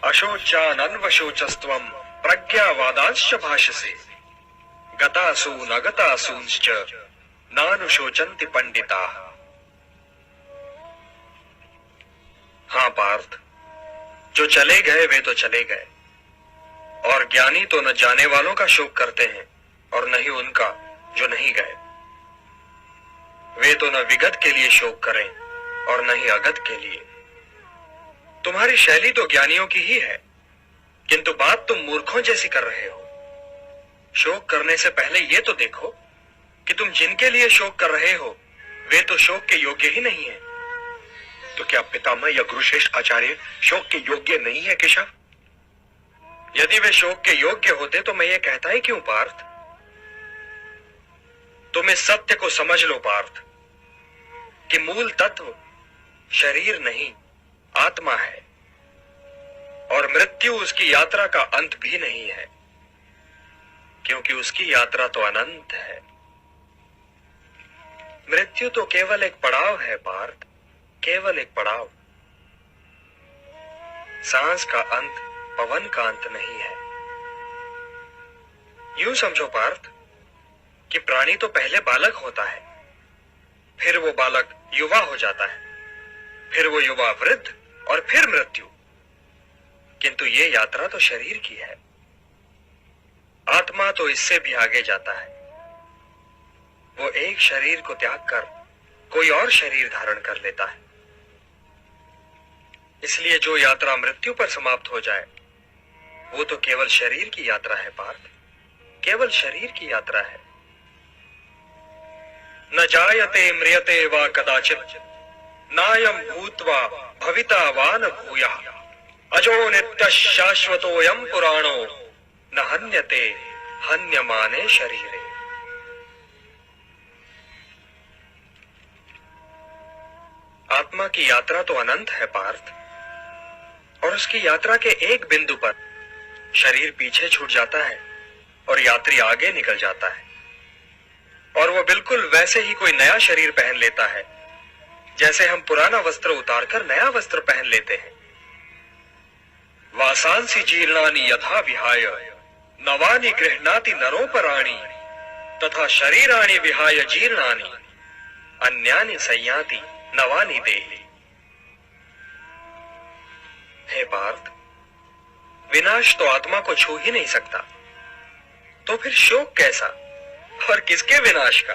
अशोचानन्वशोचस्त्वं प्रज्ञावादांश्च भाषसे गतासून अगतासूंश्च नानुशोचन्ति पंडिताः। हाँ पार्थ, जो चले गए वे तो चले गए, और ज्ञानी तो न जाने वालों का शोक करते हैं और न ही उनका जो नहीं गए। वे तो न विगत के लिए शोक करें और न ही अगत के लिए। तुम्हारी शैली तो ज्ञानियों की ही है, किंतु बात तुम मूर्खों जैसी कर रहे हो। शोक करने से पहले ये तो देखो कि तुम जिनके लिए शोक कर रहे हो वे तो शोक के योग्य ही नहीं है। तो क्या पितामह या गुरुश्रेष्ठ आचार्य शोक के योग्य नहीं है केशव? यदि वे शोक के योग्य होते तो मैं ये कहता ही क्यों पार्थ। तुम इस सत्य को समझ लो पार्थ कि मूल तत्व शरीर नहीं आत्मा है, और मृत्यु उसकी यात्रा का अंत भी नहीं है, क्योंकि उसकी यात्रा तो अनंत है। मृत्यु तो केवल एक पड़ाव है पार्थ, केवल एक पड़ाव। सांस का अंत पवन का अंत नहीं है। यूं समझो पार्थ कि प्राणी तो पहले बालक होता है, फिर वो बालक युवा हो जाता है, फिर वो युवा वृद्ध और फिर मृत्यु। किंतु ये यात्रा तो शरीर की है। आत्मा तो इससे भी आगे जाता है। वो एक शरीर को त्याग कर कोई और शरीर धारण कर लेता है। इसलिए जो यात्रा मृत्यु पर समाप्त हो जाए वो तो केवल शरीर की यात्रा है पार्थ, केवल शरीर की यात्रा है। न जायते म्रियते वा कदाचित् नायं भूत्वा भविता वा न भूयः अजो नित्यः शाश्वतोऽयं पुराणो न हन्यते हन्यमाने शरीरे। आत्मा की यात्रा तो अनंत है पार्थ, और उसकी यात्रा के एक बिंदु पर शरीर पीछे छूट जाता है और यात्री आगे निकल जाता है, और वो बिल्कुल वैसे ही कोई नया शरीर पहन लेता है जैसे हम पुराना वस्त्र उतारकर नया वस्त्र पहन लेते हैं। वासांसि जीर्णानि यथा विहाय नवानि गृह्णाति नरोपराणि तथा शरीराणि विहाय जीर्णानि अन्यानि संयाति नवानि देहि। हे पार्थ, विनाश तो आत्मा को छू ही नहीं सकता, तो फिर शोक कैसा? और किसके विनाश का?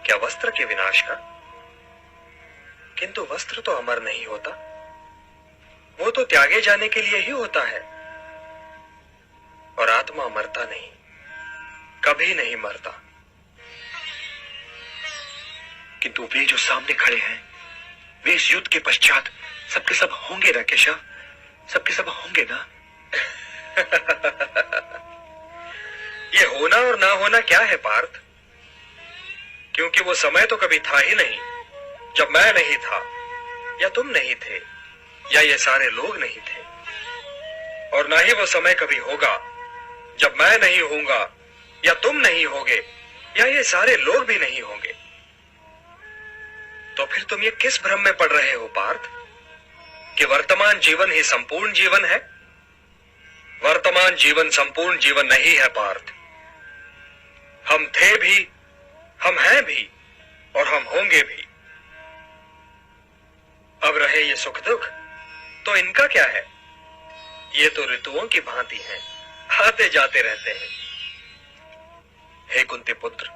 क्या वस्त्र के विनाश का? किंतु वस्त्र तो अमर नहीं होता, वो तो त्यागे जाने के लिए ही होता है। और आत्मा मरता नहीं, कभी नहीं मरता। किंतु वे जो सामने खड़े हैं वे इस युद्ध के पश्चात सबके सब होंगे ना केशव? सबके सब होंगे ना? ये होना और ना होना क्या है पार्थ? क्योंकि वो समय तो कभी था ही नहीं जब मैं नहीं था, या तुम नहीं थे, या ये सारे लोग नहीं थे, और ना ही वो समय कभी होगा जब मैं नहीं होऊंगा, या तुम नहीं होगे, या ये सारे लोग भी नहीं होंगे। तो फिर तुम ये किस भ्रम में पड़ रहे हो पार्थ कि वर्तमान जीवन ही संपूर्ण जीवन है? वर्तमान जीवन संपूर्ण जीवन नहीं है पार्थ। हम थे भी, हम हैं भी, और हम होंगे भी। अब रहे ये सुख दुख, तो इनका क्या है? ये तो ऋतुओं की भांति हैं, आते जाते रहते हैं। हे कुंती पुत्र,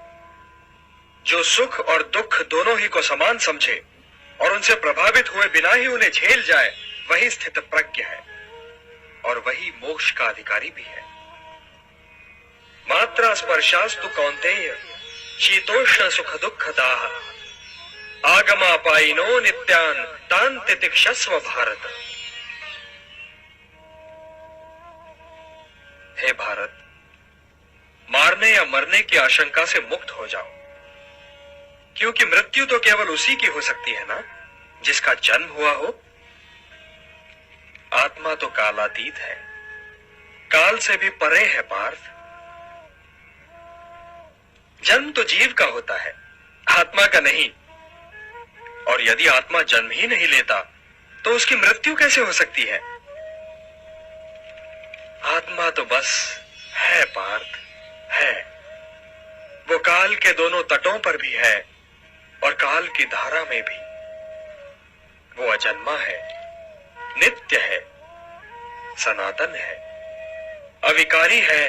जो सुख और दुख दोनों ही को समान समझे और उनसे प्रभावित हुए बिना ही उन्हें झेल जाए, वही स्थित प्रज्ञ है और वही मोक्ष का अधिकारी भी है। मात्रा स्पर्शास्तु कौन्तेय शीतोष्ण सुख दुख दाह आगमापायिनो नित्यान तान तितिक्षस्व भारत। हे भारत, मारने या मरने की आशंका से मुक्त हो जाओ, क्योंकि मृत्यु तो केवल उसी की हो सकती है ना जिसका जन्म हुआ हो। आत्मा तो कालातीत है, काल से भी परे है पार्थ। जन्म तो जीव का होता है, आत्मा का नहीं। और यदि आत्मा जन्म ही नहीं लेता तो उसकी मृत्यु कैसे हो सकती है? आत्मा तो बस है पार्थ, है। वो काल के दोनों तटों पर भी है और काल की धारा में भी। वो अजन्मा है, नित्य है, सनातन है, अविकारी है,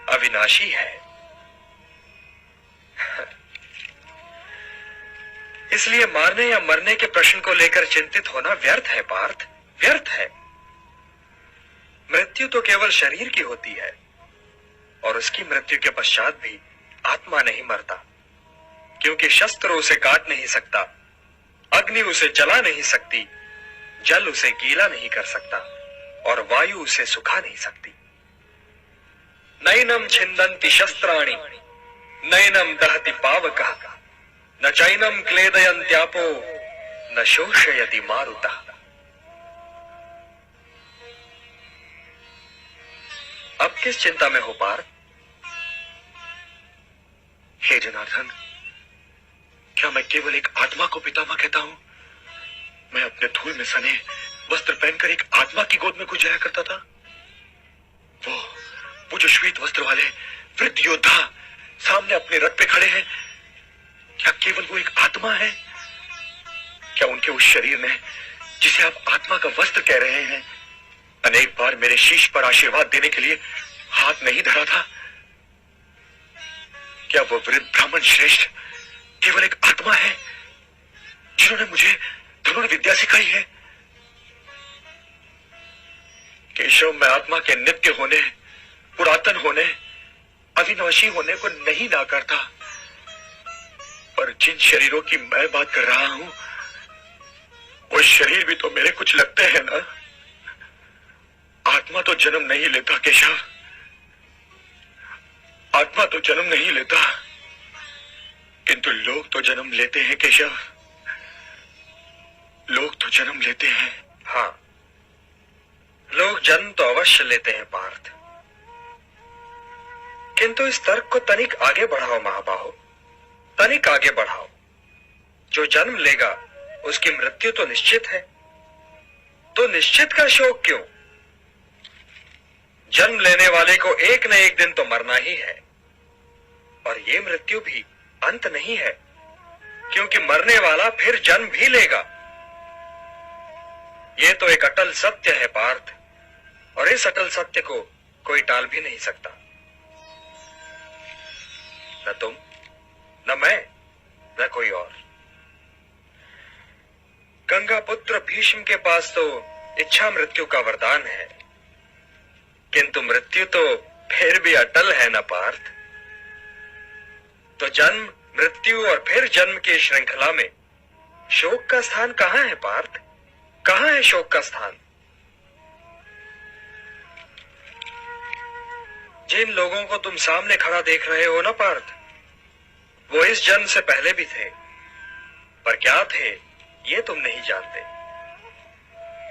अविनाशी है। इसलिए मारने या मरने के प्रश्न को लेकर चिंतित होना व्यर्थ है पार्थ, व्यर्थ है। मृत्यु तो केवल शरीर की होती है और उसकी मृत्यु के पश्चात भी आत्मा नहीं मरता, क्योंकि शस्त्र उसे काट नहीं सकता, अग्नि उसे जला नहीं सकती, जल उसे गीला नहीं कर सकता और वायु उसे सुखा नहीं सकती। नैनम छिन्दन्ति शस्त्राणि नैनम दहति पावकः न चैनम क्लेदयन्त्यापो न शोषयति मारुतः। अब किस चिंता में हो पार्थ? हे जनार्दन, क्या मैं केवल एक आत्मा को पितामह कहता हूं? मैं अपने धूल में सने वस्त्र पहनकर एक आत्मा की गोद में कुछ जाया करता था। वो जो श्वेत वस्त्र वाले वृद्ध योद्धा सामने अपने रथ पे खड़े हैं, क्या केवल वो एक आत्मा है? क्या उनके उस शरीर ने, जिसे आप आत्मा का वस्त्र कह रहे हैं, अनेक बार मेरे शीश पर आशीर्वाद देने के लिए हाथ नहीं धरा था? क्या वो वृद्ध ब्राह्मण श्रेष्ठ केवल एक आत्मा है जिन्होंने मुझे धनुर्विद्या सिखाई है? केशव, मैं आत्मा के नित्य होने, पुरातन होने, अविनाशी होने को नहीं नाकारता, पर जिन शरीरों की मैं बात कर रहा हूं, वो शरीर भी तो मेरे कुछ लगते हैं ना। आत्मा तो जन्म नहीं लेता केशव, आत्मा तो जन्म नहीं लेता, किंतु लोग तो जन्म लेते हैं केशव, लोग तो जन्म लेते हैं। हाँ, लोग जन्म तो अवश्य लेते हैं पार्थ, किंतु इस तर्क को तनिक आगे बढ़ाओ महाबाहो, तनिक आगे बढ़ाओ। जो जन्म लेगा उसकी मृत्यु तो निश्चित है, तो निश्चित का शोक क्यों? जन्म लेने वाले को एक न एक दिन तो मरना ही है, और ये मृत्यु भी अंत नहीं है, क्योंकि मरने वाला फिर जन्म भी लेगा। ये तो एक अटल सत्य है पार्थ, और इस अटल सत्य को कोई टाल भी नहीं सकता। न तुम, न मैं, न कोई और। गंगा पुत्र भीष्म के पास तो इच्छा मृत्यु का वरदान है, किंतु मृत्यु तो फिर भी अटल है न पार्थ। तो जन्म, मृत्यु और फिर जन्म की श्रृंखला में शोक का स्थान कहां है पार्थ? कहां है शोक का स्थान? जिन लोगों को तुम सामने खड़ा देख रहे हो ना पार्थ, वो इस जन्म से पहले भी थे, पर क्या थे ये तुम नहीं जानते।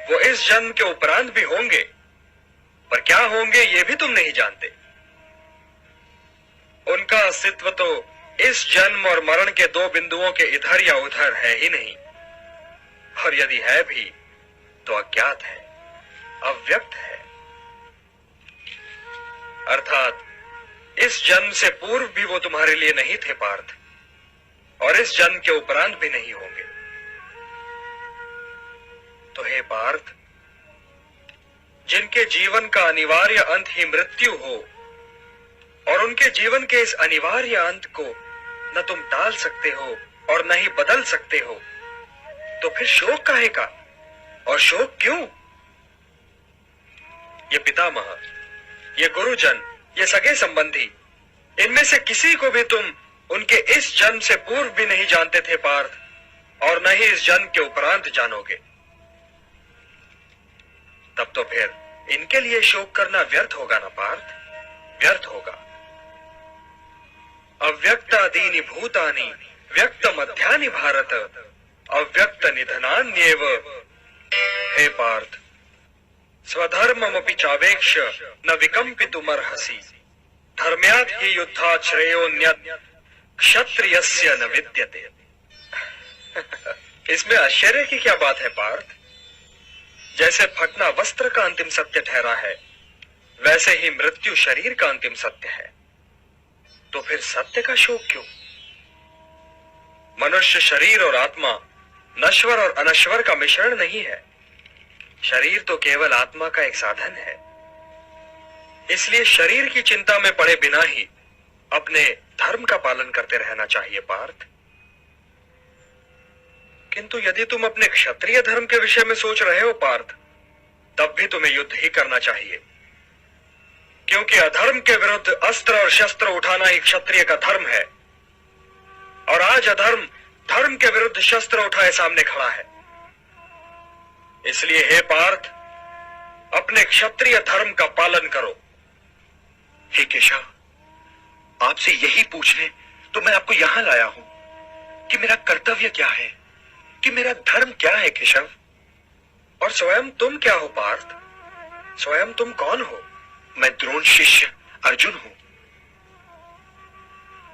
वो इस जन्म के उपरांत भी होंगे, पर क्या होंगे ये भी तुम नहीं जानते। उनका अस्तित्व तो इस जन्म और मरण के दो बिंदुओं के इधर या उधर है ही नहीं, और यदि है भी तो अज्ञात है, अव्यक्त है। अर्थात इस जन्म से पूर्व भी वो तुम्हारे लिए नहीं थे पार्थ, और इस जन्म के उपरांत भी नहीं होंगे। तो हे पार्थ, जिनके जीवन का अनिवार्य अंत ही मृत्यु हो, और उनके जीवन के इस अनिवार्य अंत को न तुम टाल सकते हो और न ही बदल सकते हो, तो फिर शोक काहे का? और शोक क्यों? ये पितामह, ये गुरुजन, ये सगे संबंधी, इनमें से किसी को भी तुम उनके इस जन्म से पूर्व भी नहीं जानते थे पार्थ, और न ही इस जन्म के उपरांत जानोगे। तब तो फिर इनके लिए शोक करना व्यर्थ होगा ना पार्थ, व्यर्थ होगा। अव्यक्तादीनि भूतानि व्यक्त मध्यानि भारत अव्यक्त निधनान्येव। हे पार्थ, स्वधर्ममपि चावेक्ष न विकम्पितुमर्हसि धर्म्यात् हि युद्धात् श्रेयोन्यत् क्षत्रियस्य न विद्यते। इसमें आश्चर्य की क्या बात है पार्थ? जैसे फटना वस्त्र का अंतिम सत्य ठहरा है, वैसे ही मृत्यु शरीर का अंतिम सत्य है। तो फिर सत्य का शोक क्यों? मनुष्य शरीर और आत्मा नश्वर और अनश्वर का मिश्रण नहीं है। शरीर तो केवल आत्मा का एक साधन है। इसलिए शरीर की चिंता में पड़े बिना ही अपने धर्म का पालन करते रहना चाहिए पार्थ। किंतु यदि तुम अपने क्षत्रिय धर्म के विषय में सोच रहे हो पार्थ, तब भी तुम्हें युद्ध ही करना चाहिए, क्योंकि अधर्म के विरुद्ध अस्त्र और शस्त्र उठाना ही क्षत्रिय का धर्म है। और आज अधर्म धर्म के विरुद्ध शस्त्र उठाए सामने खड़ा है। इसलिए हे पार्थ, अपने क्षत्रिय धर्म का पालन करो। हे केशव, आपसे यही पूछने तो मैं आपको यहां लाया हूं कि मेरा कर्तव्य क्या है, कि मेरा धर्म क्या है केशव। और स्वयं तुम क्या हो पार्थ? स्वयं तुम कौन हो? मैं द्रोण शिष्य अर्जुन हूं।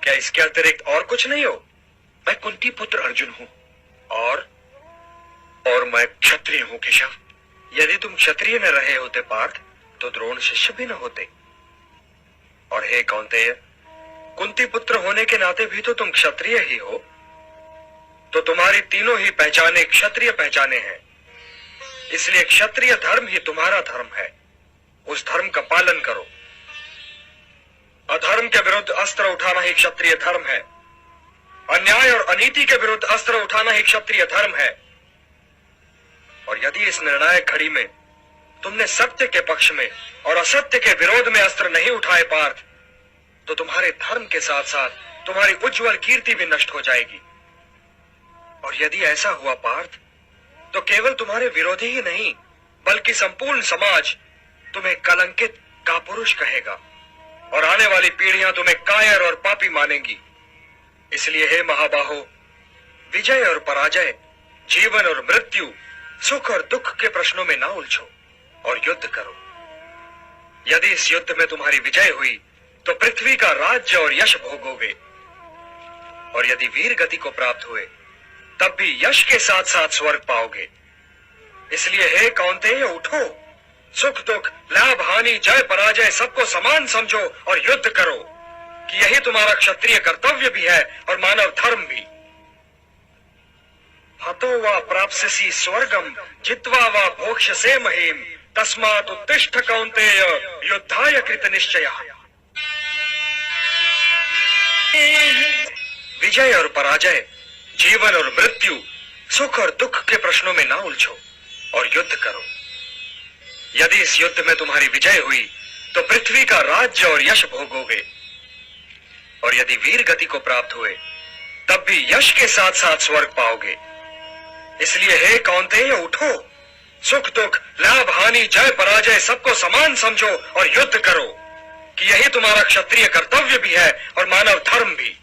क्या इसके अतिरिक्त और कुछ नहीं हो? मैं कुंती पुत्र अर्जुन हूं। और मैं क्षत्रिय हूं केशव। यदि तुम क्षत्रिय न रहे होते पार्थ, तो द्रोण शिष्य भी न होते। और हे कौन्तेय, कुंती पुत्र होने के नाते भी तो तुम क्षत्रिय ही हो। तो तुम्हारी तीनों ही पहचाने क्षत्रिय पहचाने हैं। इसलिए क्षत्रिय धर्म ही तुम्हारा धर्म है। उस धर्म का पालन करो। अधर्म के विरुद्ध अस्त्र उठाना ही क्षत्रिय धर्म है। अन्याय और अनीति के विरुद्ध अस्त्र उठाना ही क्षत्रिय धर्म है। और यदि इस निर्णायक घड़ी में तुमने सत्य के पक्ष में और असत्य के विरोध में अस्त्र नहीं उठाए पार्थ, तो तुम्हारे धर्म के साथ साथ तुम्हारी उज्जवल कीर्ति भी नष्ट हो जाएगी। और यदि ऐसा हुआ पार्थ, तो केवल तुम्हारे विरोधी ही नहीं, बल्कि संपूर्ण समाज तुम्हें कलंकित कापुरुष कहेगा और आने वाली पीढ़ियां तुम्हें कायर और पापी मानेंगी। इसलिए हे महाबाहो, विजय और पराजय, जीवन और मृत्यु, सुख और दुख के प्रश्नों में ना उलझो और युद्ध करो। यदि इस युद्ध में तुम्हारी विजय हुई, तो पृथ्वी का राज्य और यश भोगोगे। और यदि वीर गति को प्राप्त हुए, तब भी यश के साथ साथ स्वर्ग पाओगे। इसलिए हे कौन्तेय, उठो, सुख दुख, लाभ हानि, जय पराजय सबको समान समझो और युद्ध करो, कि यही तुम्हारा क्षत्रिय कर्तव्य भी है और मानव धर्म भी। हतो वा प्राप्स्यसि स्वर्गम जित्वा वा भोक्ष्यसे महीम तस्मात् उत्तिष्ठ कौन्तेय युद्धाय कृत निश्चयः। विजय और पराजय, जीवन और मृत्यु, सुख और दुख के प्रश्नों में ना उलझो और युद्ध करो। यदि इस युद्ध में तुम्हारी विजय हुई, तो पृथ्वी का राज्य और यश भोगोगे। और यदि वीर गति को प्राप्त हुए, तब भी यश के साथ साथ स्वर्ग पाओगे। इसलिए हे कौन्तेय, उठो, सुख दुख, लाभ हानि, जय पराजय सबको समान समझो और युद्ध करो, कि यही तुम्हारा क्षत्रिय कर्तव्य भी है और मानव धर्म भी।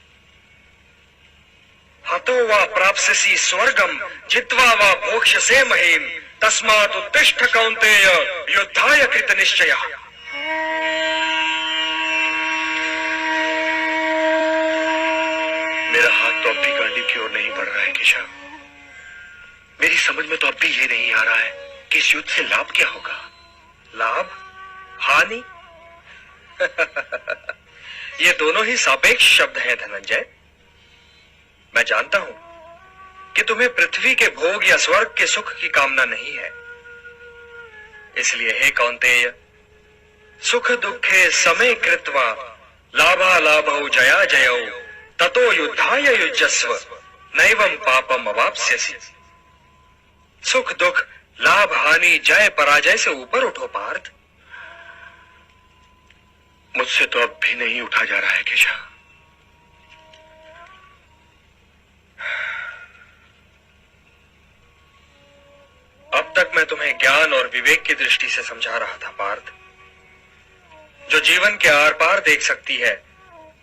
हतो वा प्राप्स्यसि स्वर्गम जित्वा वा भोक्ष्यसे महीम तस्मात् उत्तिष्ठ कौन्तेय युद्धाय कृत निश्चयः। मेरा हाथ तो अब भी गांडीव की ओर नहीं बढ़ रहा है केशव। मेरी समझ में तो अब भी ये नहीं आ रहा है कि इस युद्ध से लाभ क्या होगा। लाभ, हानि ये दोनों ही सापेक्ष शब्द हैं धनंजय। मैं जानता हूं कि तुम्हें पृथ्वी के भोग या स्वर्ग के सुख की कामना नहीं है। इसलिए हे कौन्तेय, सुख दुखे समय कृत्वा लाभा लाभौ जया जयौ ततो युद्धाय युज्यस्व नैवं पापम अवाप्स्यसि। सुख दुख, लाभ हानि, जय पराजय से ऊपर उठो पार्थ। मुझसे तो अब भी नहीं उठा जा रहा है केशव। अब तक मैं तुम्हें ज्ञान और विवेक की दृष्टि से समझा रहा था पार्थ, जो जीवन के आर पार देख सकती है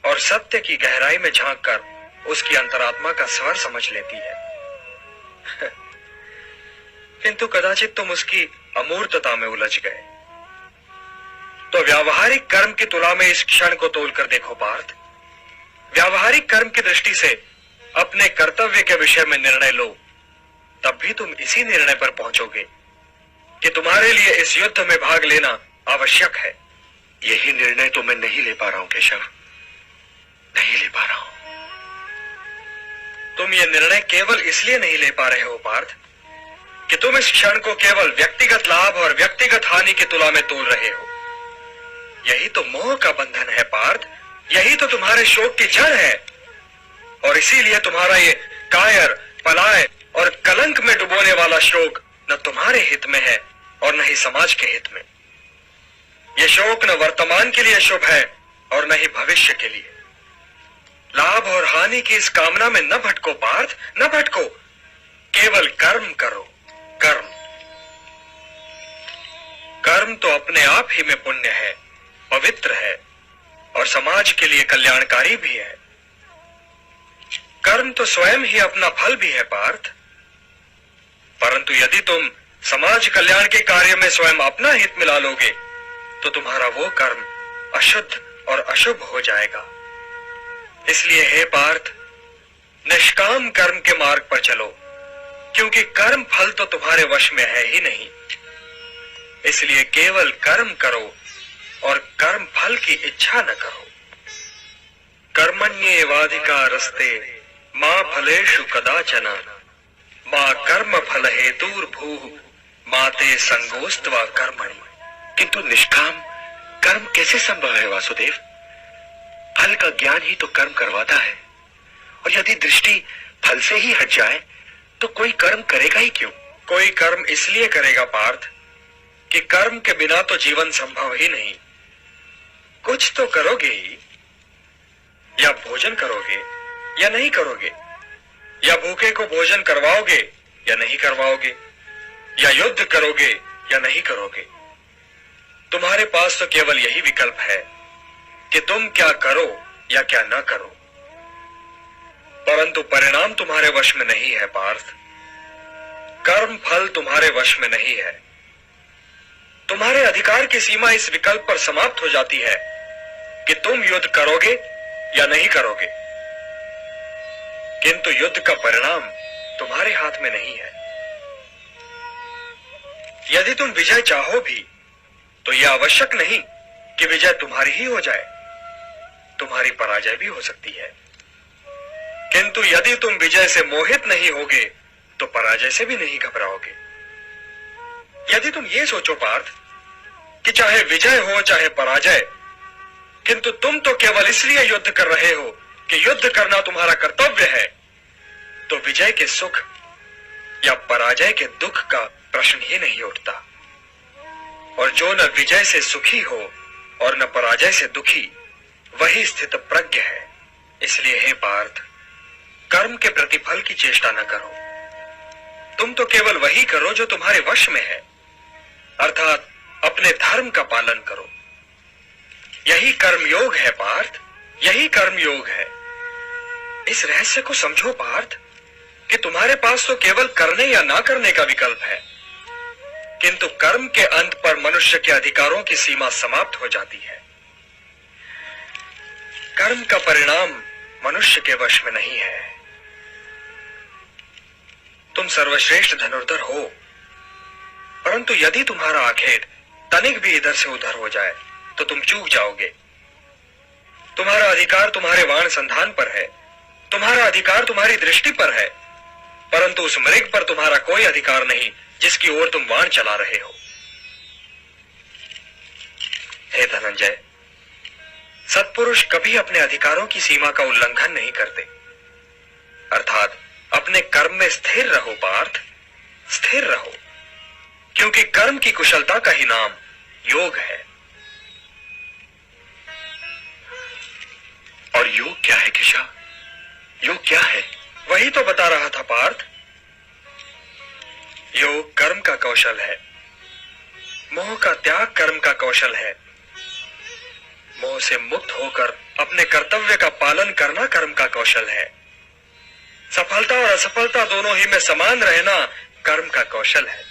और सत्य की गहराई में झांककर उसकी अंतरात्मा का स्वर समझ लेती है। किंतु कदाचित तुम उसकी अमूर्तता में उलझ गए। तो व्यावहारिक कर्म की तुला में इस क्षण को तोलकर देखो पार्थ। व्यावहारिक कर्म की दृष्टि से अपने कर्तव्य के विषय में निर्णय लो, तब भी तुम इसी निर्णय पर पहुंचोगे कि तुम्हारे लिए इस युद्ध में भाग लेना आवश्यक है। यही निर्णय तो मैं नहीं ले पा रहा हूं केशव, नहीं ले पा रहा हूं। तुम ये निर्णय केवल इसलिए नहीं ले पा रहे हो पार्थ कि तुम इस क्षण को केवल व्यक्तिगत लाभ और व्यक्तिगत हानि की तुला में तोल रहे हो। यही तो मोह का बंधन है पार्थ, यही तो तुम्हारे शोक की जड़ है। और इसीलिए तुम्हारा ये कायर, पलाय और कलंक में डुबोने वाला शोक न तुम्हारे हित में है और न ही समाज के हित में। यह शोक न वर्तमान के लिए शुभ है और न ही भविष्य के लिए। लाभ और हानि की इस कामना में न भटको पार्थ, न भटको। केवल कर्म करो, कर्म। कर्म तो अपने आप ही में पुण्य है, पवित्र है और समाज के लिए कल्याणकारी भी है। कर्म तो स्वयं ही अपना फल भी है पार्थ। परंतु यदि तुम समाज कल्याण के कार्य में स्वयं अपना हित मिला लोगे तो तुम्हारा वो कर्म अशुद्ध और अशुभ हो जाएगा। इसलिए हे पार्थ, निष्काम कर्म के मार्ग पर चलो, क्योंकि कर्म फल तो तुम्हारे वश में है ही नहीं। इसलिए केवल कर्म करो और कर्म फल की इच्छा न करो। कर्मण्येवाधिकारस्ते मां फलेषु कदाचन मां कर्म फल हेतुर्भूः माते संगोस्त्वा कर्मणि। किंतु निष्काम कर्म कैसे संभव है वासुदेव? फल का ज्ञान ही तो कर्म करवाता है, और यदि दृष्टि फल से ही हट जाए तो कोई कर्म करेगा ही क्यों? कोई कर्म इसलिए करेगा पार्थ कि कर्म के बिना तो जीवन संभव ही नहीं। कुछ तो करोगे ही, या भोजन करोगे या नहीं करोगे, या भूखे को भोजन करवाओगे या नहीं करवाओगे, या युद्ध करोगे या नहीं करोगे। तुम्हारे पास तो केवल यही विकल्प है कि तुम क्या करो या क्या न करो। परंतु परिणाम तुम्हारे वश में नहीं है पार्थ। कर्म फल तुम्हारे वश में नहीं है। तुम्हारे अधिकार की सीमा इस विकल्प पर समाप्त हो जाती है कि तुम युद्ध करोगे या नहीं करोगे। किंतु युद्ध का परिणाम तुम्हारे हाथ में नहीं है। यदि तुम विजय चाहो भी तो यह आवश्यक नहीं कि विजय तुम्हारी ही हो जाए, तुम्हारी पराजय भी हो सकती है। किंतु यदि तुम विजय से मोहित नहीं होगे तो पराजय से भी नहीं घबराओगे। यदि तुम ये सोचो पार्थ कि चाहे विजय हो चाहे पराजय, किंतु तुम तो केवल इसलिए युद्ध कर रहे हो कि युद्ध करना तुम्हारा कर्तव्य है, तो विजय के सुख या पराजय के दुख का प्रश्न ही नहीं उठता। और जो न विजय से सुखी हो और न पराजय से दुखी, वही स्थित प्रज्ञ है। इसलिए हे पार्थ, कर्म के प्रतिफल की चेष्टा न करो। तुम तो केवल वही करो जो तुम्हारे वश में है, अर्थात अपने धर्म का पालन करो। यही कर्मयोग है पार्थ, यही कर्मयोग है। इस रहस्य को समझो पार्थ कि तुम्हारे पास तो केवल करने या ना करने का विकल्प है, किंतु कर्म के अंत पर मनुष्य के अधिकारों की सीमा समाप्त हो जाती है। कर्म का परिणाम मनुष्य के वश में नहीं है। तुम सर्वश्रेष्ठ धनुर्धर हो, परंतु यदि तुम्हारा आखेट तनिक भी इधर से उधर हो जाए तो तुम चूक जाओगे। तुम्हारा अधिकार तुम्हारे वाण संधान पर है, तुम्हारा अधिकार तुम्हारी दृष्टि पर है, परंतु उस मृग पर तुम्हारा कोई अधिकार नहीं जिसकी ओर तुम वाण चला रहे हो। हे धनंजय, सत्पुरुष कभी अपने अधिकारों की सीमा का उल्लंघन नहीं करते। अर्थात अपने कर्म में स्थिर रहो पार्थ, स्थिर रहो, क्योंकि कर्म की कुशलता का ही नाम योग है। और योग क्या है केशव? योग क्या है? वही तो बता रहा था पार्थ। योग कर्म का कौशल है। मोह का त्याग कर्म का कौशल है। मोह से मुक्त होकर अपने कर्तव्य का पालन करना कर्म का कौशल है। सफलता और असफलता दोनों ही में समान रहना कर्म का कौशल है।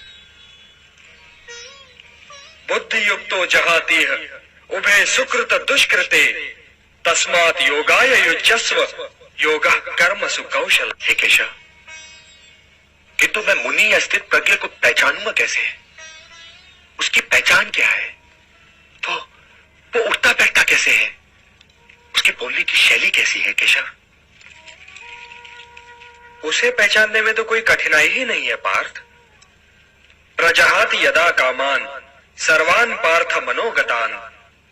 बुद्धि युक्तो जहातीह उभे सुकृत दुष्कृते तस्मात् योगाय युज्यस्व योगः कर्मसु कौशल। हे केशव, किंतु मैं मुनि या स्थित प्रज्ञ को पहचानूंगा कैसे? उसकी पहचान क्या है? वो उसे पहचानने में तो कोई कठिनाई ही नहीं है पार्थ। प्रजहाति यदा कामान सर्वान पार्थ मनोगतान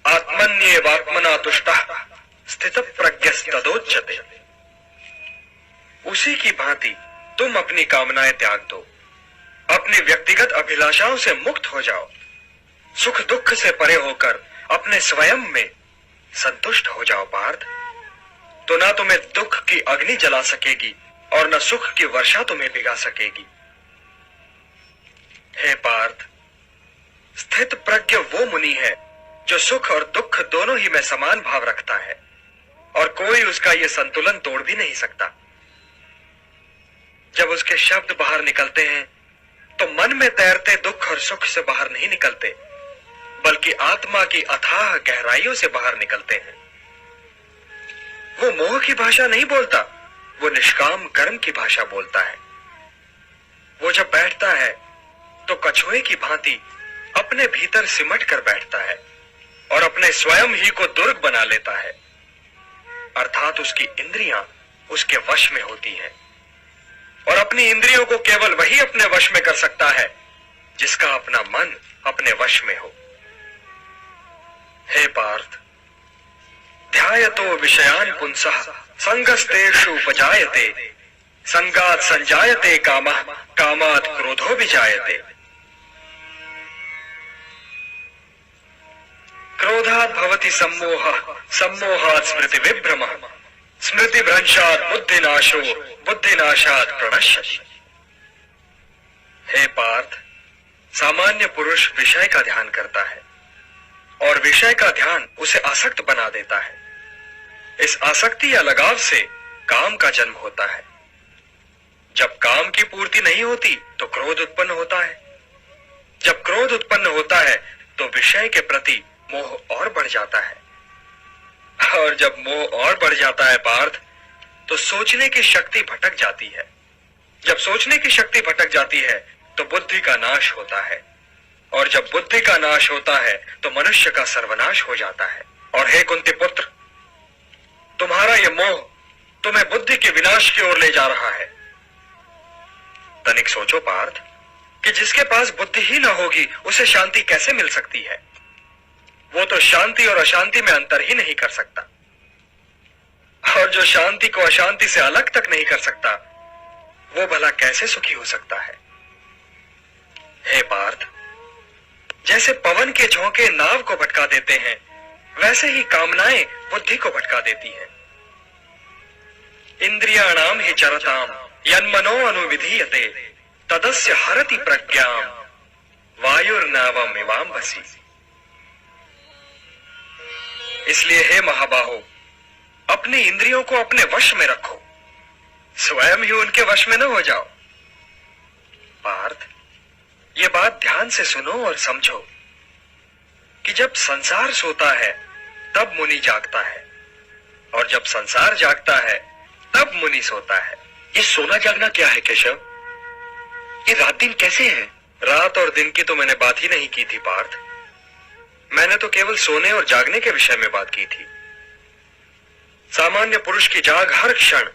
आत्मन्येवात्मना तुष्टः स्थित प्रज्ञस्तदोच्यते। उसी की भांति तुम अपनी कामनाएं त्याग दो, अपनी व्यक्तिगत अभिलाषाओं से मुक्त हो जाओ, सुख दुख से परे होकर अपने स्वयं में संतुष्ट हो जाओ पार्थ। तो ना तुम्हें दुख की अग्नि जला सकेगी और न सुख की वर्षा तुम्हें भिगा सकेगी। हे पार्थ, स्थित प्रज्ञ वो मुनि है जो सुख और दुख दोनों ही में समान भाव रखता है और कोई उसका ये संतुलन तोड़ भी नहीं सकता। जब उसके शब्द बाहर निकलते हैं तो मन में तैरते दुख और सुख से बाहर नहीं निकलते, बल्कि आत्मा की अथाह गहराइयों से बाहर निकलते हैं। वो मोह की भाषा नहीं बोलता, वो निष्काम कर्म की भाषा बोलता है। वो जब बैठता है तो कछुए की भांति अपने भीतर सिमट कर बैठता है और अपने स्वयं ही को दुर्ग बना लेता है, अर्थात उसकी इंद्रियां उसके वश में होती हैं और अपनी इंद्रियों को केवल वही अपने वश में कर सकता है जिसका अपना मन अपने वश में हो। हे पार्थ, ध्यायतो विषयान पुंसः संगस्तेषु उपजायते संगात् संजायते कामः कामात् क्रोधो विजायते। क्रोधात् भवति सम्मोहः सम्मोहात् स्मृति विभ्रमः स्मृति भ्रंशात् बुद्धिनाशो बुद्धिनाशात् प्रणश्यति। हे पार्थ, सामान्य पुरुष विषय का ध्यान करता है और विषय का ध्यान उसे आसक्त बना देता है। इस आसक्ति या लगाव से काम का जन्म होता है। जब काम की पूर्ति नहीं होती तो क्रोध उत्पन्न होता है। जब क्रोध उत्पन्न होता है तो विषय के प्रति मोह और बढ़ जाता है और जब मोह और बढ़ जाता है पार्थ, तो सोचने की शक्ति भटक जाती है। जब सोचने की शक्ति भटक जाती है तो बुद्धि का नाश होता है और जब बुद्धि का नाश होता है तो मनुष्य का सर्वनाश हो जाता है। और हे कुंती पुत्र, तुम्हारा यह मोह तुम्हें बुद्धि के विनाश की ओर ले जा रहा है। तनिक सोचो पार्थ कि जिसके पास बुद्धि ही न होगी उसे शांति कैसे मिल सकती है। वो तो शांति और अशांति में अंतर ही नहीं कर सकता, और जो शांति को अशांति से अलग तक नहीं कर सकता वो भला कैसे सुखी हो सकता है। हे पार्थ, जैसे पवन के झोंके नाव को भटका देते हैं, वैसे ही कामनाएं बुद्धि को भटका देती हैं। इंद्रियाणाम हि चरताम यन्मनो अनुविधीयते तदस्य हरति प्रज्ञाम वायुर्नावम इवाम्भसी। इसलिए हे महाबाहो, अपनी इंद्रियों को अपने वश में रखो, स्वयं ही उनके वश में न हो जाओ। पार्थ, ये बात ध्यान से सुनो और समझो कि जब संसार सोता है तब मुनि जागता है और जब संसार जागता है तब मुनि सोता है। ये सोना जागना क्या है केशव? ये रात दिन कैसे है? रात और दिन की तो मैंने बात ही नहीं की थी पार्थ। मैंने तो केवल सोने और जागने के विषय में बात की थी। सामान्य पुरुष की जाग हर क्षण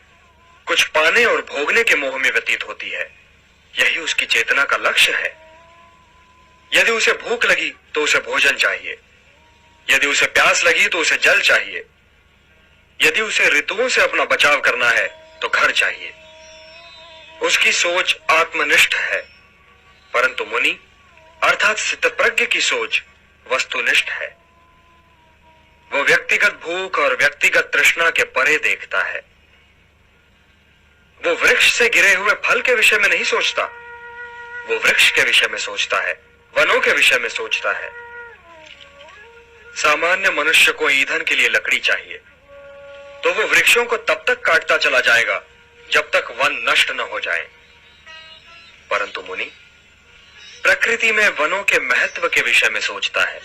कुछ पाने और भोगने के मोह में व्यतीत होती है। यही उसकी चेतना का लक्ष्य है। यदि उसे भूख लगी तो उसे भोजन चाहिए, यदि उसे प्यास लगी तो उसे जल चाहिए, यदि उसे ऋतुओं से अपना बचाव करना है तो घर चाहिए। उसकी सोच आत्मनिष्ठ है, परंतु मुनि अर्थात स्थितप्रज्ञ की सोच वस्तुनिष्ठ है। वो व्यक्तिगत भूख और व्यक्तिगत तृष्णा के परे देखता है। वो वृक्ष से गिरे हुए फल के विषय में नहीं सोचता, वो वृक्ष के विषय में सोचता है, वनों के विषय में सोचता है। सामान्य मनुष्य को ईंधन के लिए लकड़ी चाहिए तो वो वृक्षों को तब तक काटता चला जाएगा जब तक वन नष्ट न हो जाए, परंतु मुनि प्रकृति में वनों के महत्व के विषय में सोचता है,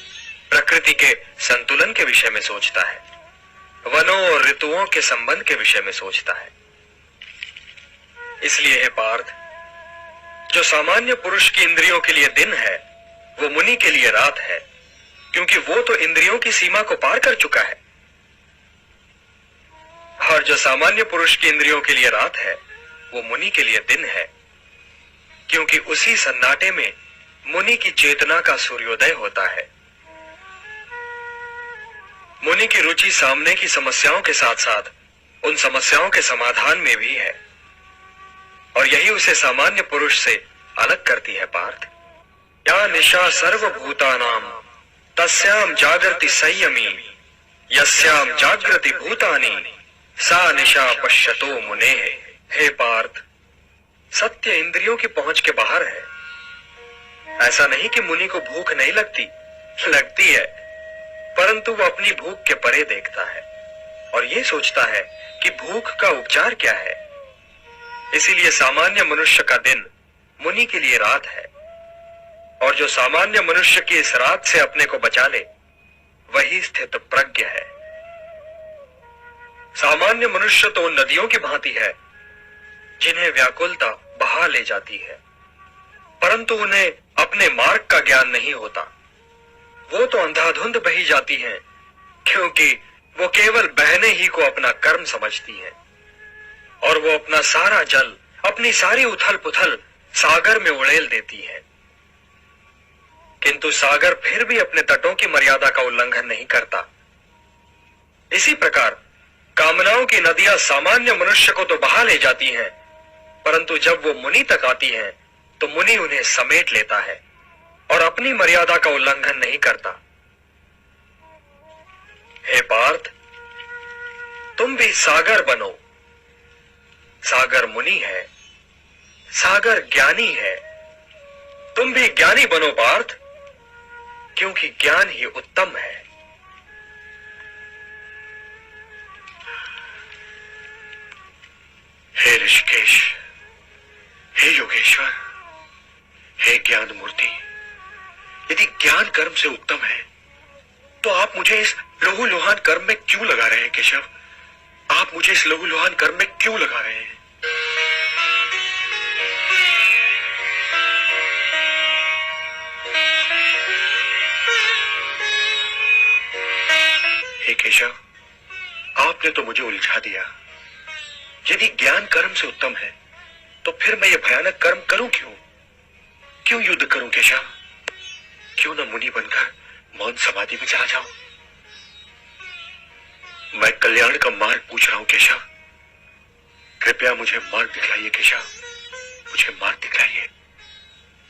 प्रकृति के संतुलन के विषय में सोचता है, वनों और ऋतुओं के संबंध के विषय में सोचता है। इसलिए हे पार्थ, जो सामान्य पुरुष की इंद्रियों के लिए दिन है वो मुनि के लिए रात है, क्योंकि वो तो इंद्रियों की सीमा को पार कर चुका है। और जो सामान्य पुरुष की इंद्रियों के लिए रात है वो मुनि के लिए दिन है, क्योंकि उसी सन्नाटे में मुनि की चेतना का सूर्योदय होता है। मुनि की रुचि सामने की समस्याओं के साथ साथ उन समस्याओं के समाधान में भी है, और यही उसे सामान्य पुरुष से अलग करती है पार्थ। या निशा सर्वभूतानां तस्याम जागृति संयमी यस्याम जागृति भूतानि सा निशा पश्यतो मुनेः। हे पार्थ, सत्य इंद्रियों की पहुंच के बाहर है। ऐसा नहीं कि मुनि को भूख नहीं लगती, लगती है, परंतु वो अपनी भूख के परे देखता है और ये सोचता है कि भूख का उपचार क्या है। इसीलिए सामान्य मनुष्य का दिन मुनि के लिए रात है, और जो सामान्य मनुष्य की इस रात से अपने को बचा ले वही स्थित प्रज्ञ है। सामान्य मनुष्य तो उन नदियों की भांति है जिन्हें व्याकुलता बहा ले जाती है, परंतु उन्हें अपने मार्ग का ज्ञान नहीं होता। वो तो अंधाधुंध बही जाती हैं, क्योंकि वो केवल बहने ही को अपना कर्म समझती हैं, और वो अपना सारा जल, अपनी सारी उथल पुथल सागर में उड़ेल देती है। किंतु सागर फिर भी अपने तटों की मर्यादा का उल्लंघन नहीं करता। इसी प्रकार कामनाओं की नदियां सामान्य मनुष्य को तो बहा ले जाती हैं, परंतु जब वो मुनि तक आती हैं तो मुनि उन्हें समेट लेता है और अपनी मर्यादा का उल्लंघन नहीं करता। हे पार्थ, तुम भी सागर बनो। सागर मुनि है, सागर ज्ञानी है। तुम भी ज्ञानी बनो पार्थ, क्योंकि ज्ञान ही उत्तम है। हे ऋषिकेश, हे योगेश्वर, हे ज्ञान मूर्ति, यदि ज्ञान कर्म से उत्तम है तो आप मुझे इस लहूलुहान कर्म में क्यों लगा रहे हैं केशव? आप मुझे इस लहूलुहान कर्म में क्यों लगा रहे हैं? हे केशव, आपने तो मुझे उलझा दिया। यदि ज्ञान कर्म से उत्तम है तो फिर मैं ये भयानक कर्म करूं क्यों? क्यों युद्ध करूं केशव? क्यों न मुनि बनकर मौन समाधि में चला जाऊं? मैं कल्याण का मार्ग पूछ रहा हूं केशव। कृपया मुझे मार्ग दिखलाइए केशव, मुझे मार्ग दिखलाइए।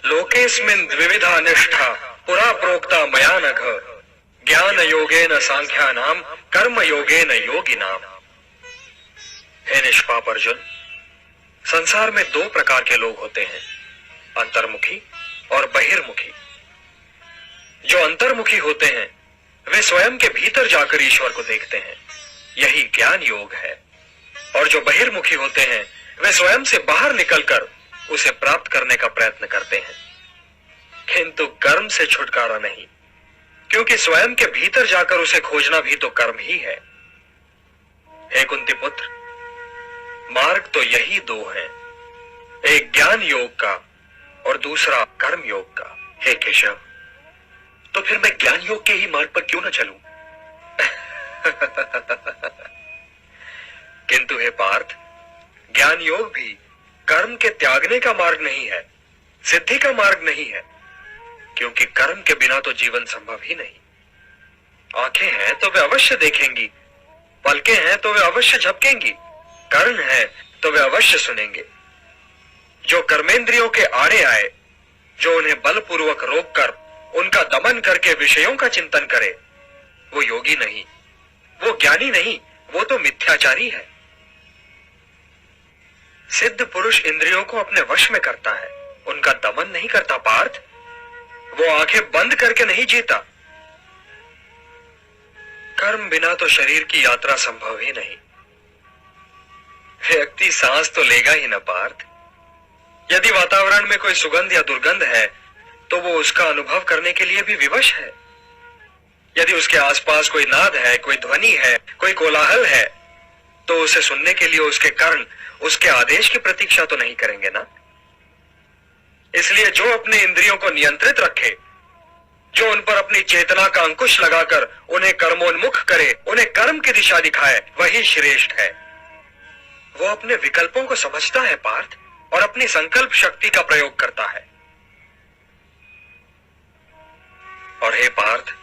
लोकेस्मिन् द्विविधा निष्ठा पुरा प्रोक्ता मया नघ ज्ञान योगेन सांख्यानाम कर्म योगेन योगिनाम। हे निष्पाप अर्जुन, संसार में दो प्रकार के लोग होते हैं, अंतर्मुखी और बहिर्मुखी। जो अंतर्मुखी होते हैं वे स्वयं के भीतर जाकर ईश्वर को देखते हैं, यही ज्ञान योग है। और जो बहिर्मुखी होते हैं वे स्वयं से बाहर निकलकर उसे प्राप्त करने का प्रयत्न करते हैं, किंतु कर्म से छुटकारा नहीं, क्योंकि स्वयं के भीतर जाकर उसे खोजना भी तो कर्म ही है। हे कुंती पुत्र, मार्ग तो यही दो हैं, एक ज्ञान योग का और दूसरा कर्म योग का। हे केशव, तो फिर मैं ज्ञान योग के ही मार्ग पर क्यों न चलूं? किंतु हे पार्थ, ज्ञान योग भी कर्म के त्यागने का मार्ग नहीं है, सिद्धि का मार्ग नहीं है, क्योंकि कर्म के बिना तो जीवन संभव ही नहीं। आंखें हैं तो वे अवश्य देखेंगी, पलकें हैं तो वे अवश्य झपकेंगी, कान है तो वे अवश्य सुनेंगे। जो कर्मेंद्रियों के आड़े आए, जो उन्हें बलपूर्वक रोककर उनका दमन करके विषयों का चिंतन करे, वो योगी नहीं, वो ज्ञानी नहीं, वो तो मिथ्याचारी है। सिद्ध पुरुष इंद्रियों को अपने वश में करता है, उनका दमन नहीं करता पार्थ। वो आंखें बंद करके नहीं जीता। कर्म बिना तो शरीर की यात्रा संभव ही नहीं। व्यक्ति सांस तो लेगा ही न पार्थ। यदि वातावरण में कोई सुगंध या दुर्गंध है तो वो उसका अनुभव करने के लिए भी विवश है। यदि उसके आसपास कोई नाद है, कोई ध्वनि है, कोई कोलाहल है, तो उसे सुनने के लिए उसके कर्ण उसके आदेश की प्रतीक्षा तो नहीं करेंगे ना। इसलिए जो अपने इंद्रियों को नियंत्रित रखे, जो उन पर अपनी चेतना का अंकुश लगाकर उन्हें कर्मोन्मुख करे, उन्हें कर्म की दिशा दिखाए, वही श्रेष्ठ है। वो अपने विकल्पों को समझता है पार्थ, और अपनी संकल्प शक्ति का प्रयोग करता है। और हे पार्थ,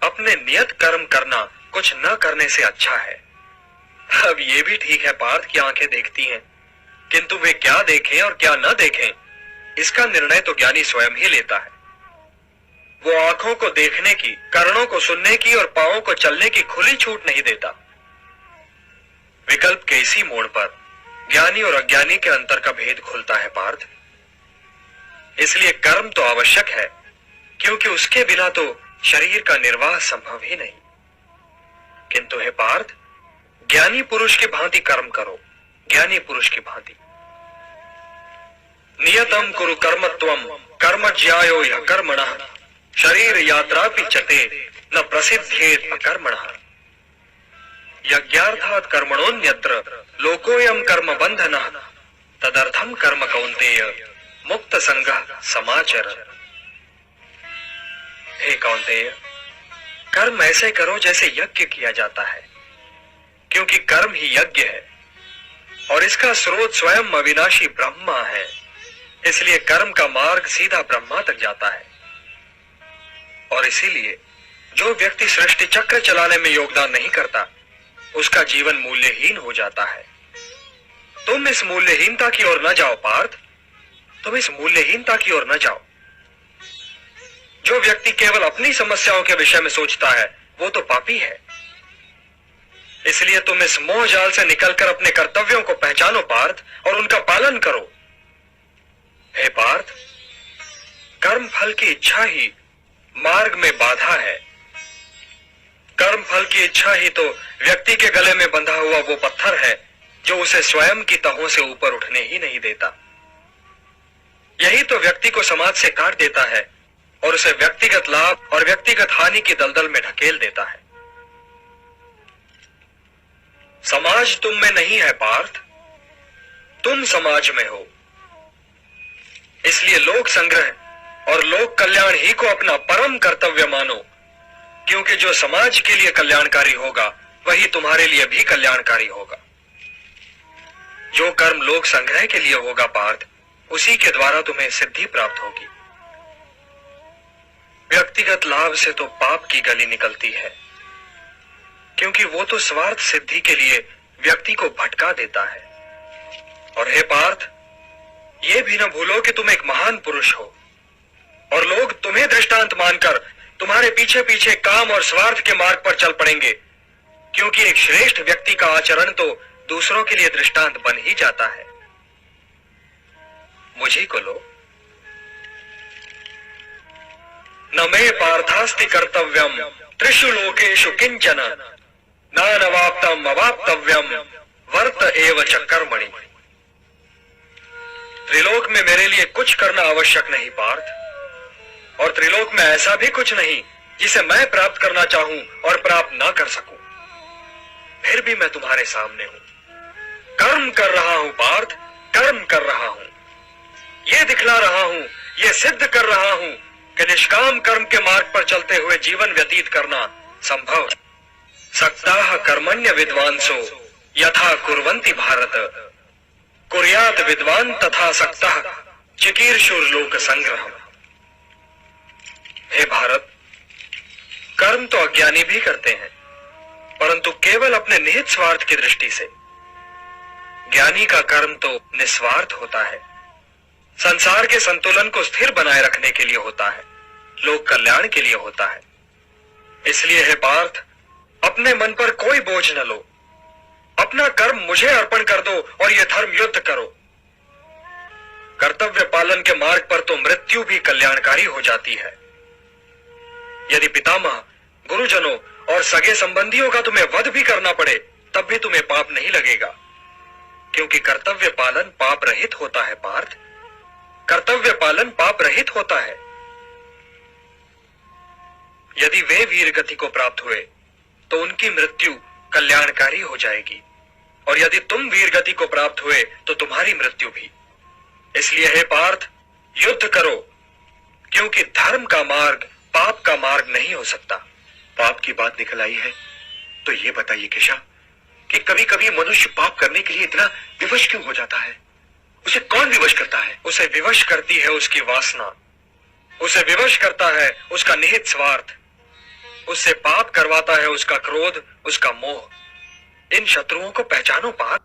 अपने नियत कर्म करना कुछ न करने से अच्छा है। अब ये भी ठीक है पार्थ कि आंखें देखती हैं, किंतु वे क्या देखें और क्या न देखें, इसका निर्णय तो ज्ञानी स्वयं ही लेता है। वो आंखों को देखने की, कर्णों को सुनने की और पांवों को चलने की खुली छूट नहीं देता। विकल्प के इसी मोड़ पर ज्ञानी और अज्ञानी के अंतर का भेद खुलता है पार्थ। इसलिए कर्म तो आवश्यक है, क्योंकि उसके बिना तो शरीर का निर्वाह संभव ही नहीं। किंतु हे पार्थ, ज्ञानी पुरुष की भांति कर्म करो, ज्ञानी पुरुष की भांति। नियतम कुरु कर्मत्वम कर्म ज्यायो यह कर्मणः शरीर यात्रा पिचते न प्रसिद्धेत अकर्मणः। यज्ञार्थात् कर्मणोन्यत्र लोकोयम कर्म बंधनः तदर्थम कर्म कौन्तेय मुक्त संगः समाचर। हे कौन्तेय, कर्म ऐसे करो जैसे यज्ञ किया जाता है, क्योंकि कर्म ही यज्ञ है और इसका स्रोत स्वयं अविनाशी ब्रह्मा है। इसलिए कर्म का मार्ग सीधा ब्रह्मा तक जाता है। और इसीलिए जो व्यक्ति सृष्टि चक्र चलाने में योगदान नहीं करता, उसका जीवन मूल्यहीन हो जाता है। तुम इस मूल्यहीनता की ओर न जाओ पार्थ, तुम इस मूल्यहीनता की ओर न जाओ। जो व्यक्ति केवल अपनी समस्याओं के विषय में सोचता है, वो तो पापी है। इसलिए तुम इस मोह जाल से निकलकर अपने कर्तव्यों को पहचानो पार्थ, और उनका पालन करो। हे पार्थ, कर्म फल की इच्छा ही मार्ग में बाधा है। कर्म फल की इच्छा ही तो व्यक्ति के गले में बंधा हुआ वो पत्थर है जो उसे स्वयं की तहों से ऊपर उठने ही नहीं देता। यही तो व्यक्ति को समाज से काट देता है और उसे व्यक्तिगत लाभ और व्यक्तिगत हानि की दलदल में ढकेल देता है। समाज तुम में नहीं है पार्थ, तुम समाज में हो। इसलिए लोक संग्रह और लोक कल्याण ही को अपना परम कर्तव्य मानो, क्योंकि जो समाज के लिए कल्याणकारी होगा वही तुम्हारे लिए भी कल्याणकारी होगा। जो कर्म लोक संग्रह के लिए होगा पार्थ, उसी के द्वारा तुम्हें सिद्धि प्राप्त होगी। व्यक्तिगत लाभ से तो पाप की गली निकलती है, क्योंकि वो तो स्वार्थ सिद्धि के लिए व्यक्ति को भटका देता है। और हे पार्थ, ये भी न भूलो कि तुम एक महान पुरुष हो, और लोग तुम्हें दृष्टांत मानकर तुम्हारे पीछे पीछे काम और स्वार्थ के मार्ग पर चल पड़ेंगे, क्योंकि एक श्रेष्ठ व्यक्ति का आचरण तो दूसरों के लिए दृष्टांत बन ही जाता है। मुझे को लो। न मे पार्थास्ति कर्तव्यम त्रिषु लोकेषु किंचन नानवाप्तम अवाप्तव्यम वर्त एव च कर्मणि। त्रिलोक में मेरे लिए कुछ करना आवश्यक नहीं पार्थ, और त्रिलोक में ऐसा भी कुछ नहीं जिसे मैं प्राप्त करना चाहूं और प्राप्त ना कर सकूं। फिर भी मैं तुम्हारे सामने हूं, कर्म कर रहा हूं पार्थ, कर्म कर रहा हूं। ये दिखला रहा हूं, ये सिद्ध कर रहा हूं कि निष्काम कर्म के मार्ग पर चलते हुए जीवन व्यतीत करना संभव है। सक्ताः कर्मण्य विद्वांसो यथा कुर्वन्ति भारत कुर्यात विद्वान तथा सक्तः चिकीर्षुर्लोक संग्रहम्। हे भारत, कर्म तो अज्ञानी भी करते हैं, परंतु केवल अपने निहित स्वार्थ की दृष्टि से। ज्ञानी का कर्म तो निस्वार्थ होता है, संसार के संतुलन को स्थिर बनाए रखने के लिए होता है, लोक कल्याण के लिए होता है। इसलिए हे पार्थ, अपने मन पर कोई बोझ न लो, अपना कर्म मुझे अर्पण कर दो और यह धर्म युद्ध करो। कर्तव्य पालन के मार्ग पर तो मृत्यु भी कल्याणकारी हो जाती है। यदि पितामह, गुरुजनों और सगे संबंधियों का तुम्हें वध भी करना पड़े, तब भी तुम्हें पाप नहीं लगेगा, क्योंकि कर्तव्य पालन पाप रहित होता है पार्थ। कर्तव्य पालन पाप रहित होता है। यदि वे वीर गति को प्राप्त हुए तो उनकी मृत्यु कल्याणकारी हो जाएगी, और यदि तुम वीर गति को प्राप्त हुए तो तुम्हारी मृत्यु भी। इसलिए हे पार्थ, युद्ध करो, क्योंकि धर्म का मार्ग पाप का मार्ग नहीं हो सकता। पाप की बात निकल आई है तो ये बताइए केशव कि कभी कभी कभी मनुष्य पाप करने के लिए इतना विवश क्यों हो जाता है? उसे कौन विवश करता है? उसे विवश करती है उसकी वासना, उसे विवश करता है उसका निहित स्वार्थ, उससे पाप करवाता है उसका क्रोध, उसका मोह। इन शत्रुओं को पहचानो पार्थ।